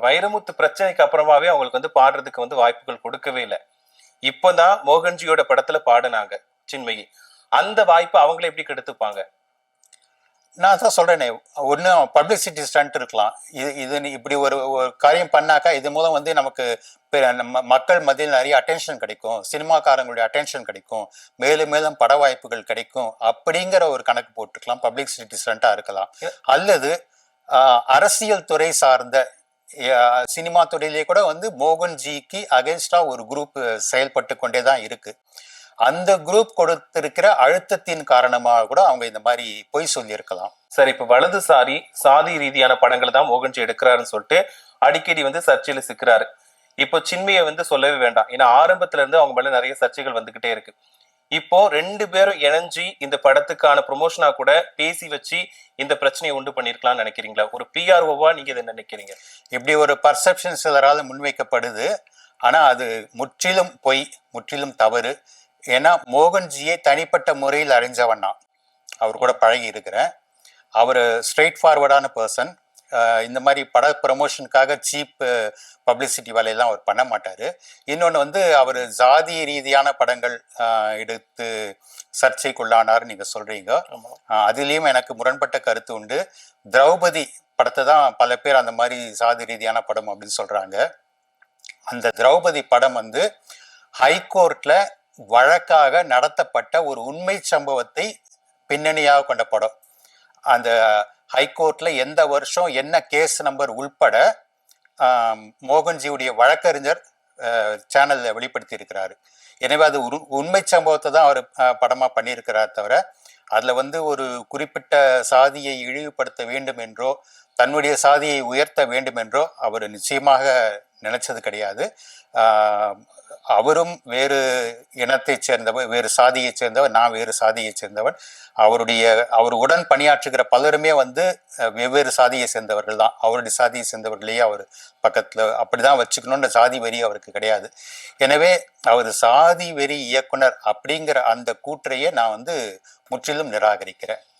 வைரமுத்து பிரச்சனைக்கு அப்புறமாவே அவங்களுக்கு வந்து பாடுறதுக்கு வந்து வாய்ப்புகள் கொடுக்கவே இல்லை. இப்போதான் மோகன்ஜியோட படத்துல பாடினாங்க சின்மயி. அந்த வாய்ப்பு அவங்கள எப்படி கெடுத்துப்பாங்க? நான் தான் சொல்றேனே, ஒன்றும் பப்ளிசிட்டி ஸ்டண்ட் இருக்கலாம். இது இப்படி ஒரு காரியம் பண்ணாக்கா இது மூலம் வந்து நமக்கு மக்கள் மத்தியில் நிறைய அட்டென்ஷன் கிடைக்கும், சினிமாக்காரங்களுடைய அட்டென்ஷன் கிடைக்கும், மேலும் மேலும் பட வாய்ப்புகள் கிடைக்கும் அப்படிங்கிற ஒரு கணக்கு போட்டுக்கலாம். பப்ளிசிட்டி ஸ்டண்டா இருக்கலாம். அல்லது அரசியல் துறை சார்ந்த சினிமா துறையிலே கூட வந்து மோகன்ஜிக்கு அகேன்ஸ்டா ஒரு குரூப் செயல்பட்டு கொண்டே தான் இருக்கு. அந்த குரூப் கொடுத்திருக்கிற அழுத்தத்தின் காரணமாக கூட அவங்க இந்த மாதிரி பொய் சொல்லி இருக்கலாம். சரி, இப்ப வலதுசாரி சாதி ரீதியான படங்கள் தான் மோகன்ஜி எடுக்கிறாருன்னு சொல்லிட்டு அடிக்கடி வந்து சர்ச்சையில சிக்கிறாரு. இப்போ சின்மையை வந்து சொல்லவே வேண்டாம், ஏன்னா ஆரம்பத்துல இருந்து அவங்க மேல நிறைய சர்ச்சைகள் வந்துகிட்டே இருக்கு. இப்போ 2 பேரும் இணைஞ்சி இந்த படத்துக்கான ப்ரொமோஷனா கூட பேசி வச்சு இந்த பிரச்சனையை உண்டு பண்ணிருக்கலாம்னு நினைக்கிறீங்களா? ஒரு பிஆர்ஓவா நீங்க இதை நினைக்கிறீங்க? இப்படி ஒரு பர்செப்ஷன் சிலரால் முன்வைக்கப்படுது. ஆனா அது முற்றிலும் பொய், முற்றிலும் தவறு. ஏன்னா மோகன்ஜியை தனிப்பட்ட முறையில் அறிஞ்சவன் நான், அவர் கூட பழகி இருக்கிறேன். அவர் ஸ்ட்ரெயிட் ஃபார்வர்டான பர்சன். இந்த மாதிரி பட ப்ரமோஷனுக்காக சீப் பப்ளிசிட்டி வேலையெல்லாம் அவர் பண்ண மாட்டார். இன்னொன்று வந்து அவர் ஜாதி ரீதியான படங்கள் எடுத்து சர்ச்சைக்குள்ளானார் நீங்கள் சொல்கிறீங்க. அதுலேயும் எனக்கு முரண்பட்ட கருத்து உண்டு. திரௌபதி படத்தை தான் பல பேர் அந்த மாதிரி சாதி ரீதியான படம் அப்படின்னு சொல்கிறாங்க. அந்த திரௌபதி படம் வந்து ஹைகோர்ட்ல வழக்காக நடத்தப்பட்ட ஒரு உண்மை சம்பவத்தை பின்னணியாக கொண்ட படம். அந்த ஹைகோர்ட்ல எந்த வருஷம் என்ன கேஸ் நம்பர் உள்பட மோகன்ஜியுடைய வழக்கறிஞர் சேனல்ல வெளிப்படுத்தி இருக்கிறாரு. எனவே அது உண்மை சம்பவத்தை தான் அவர் படமா பண்ணியிருக்கிறார். தவிர அதுல வந்து ஒரு குறிப்பிட்ட சாதியை இழிவுபடுத்த வேண்டும் என்றோ தன்னுடைய சாதியை உயர்த்த வேண்டும் என்றோ அவர் நிச்சயமாக நினைச்சது கிடையாது. அவரும் வேறு இனத்தை சேர்ந்தவர், வேறு சாதியை சேர்ந்தவர், நான் வேறு சாதியை சேர்ந்தவன். அவர் உடன் பணியாற்றுகிற பலருமே வந்து வெவ்வேறு சாதியை சேர்ந்தவர்கள் தான். அவருடைய சாதியை சேர்ந்தவர்களையே அவர் பக்கத்துல அப்படிதான் வச்சுக்கணுன்ற சாதி வெறி அவருக்கு கிடையாது. எனவே அவர் சாதி வெறி இயக்குனர் அப்படிங்கிற அந்த கூற்றையே நான் வந்து முற்றிலும் நிராகரிக்கிறேன்.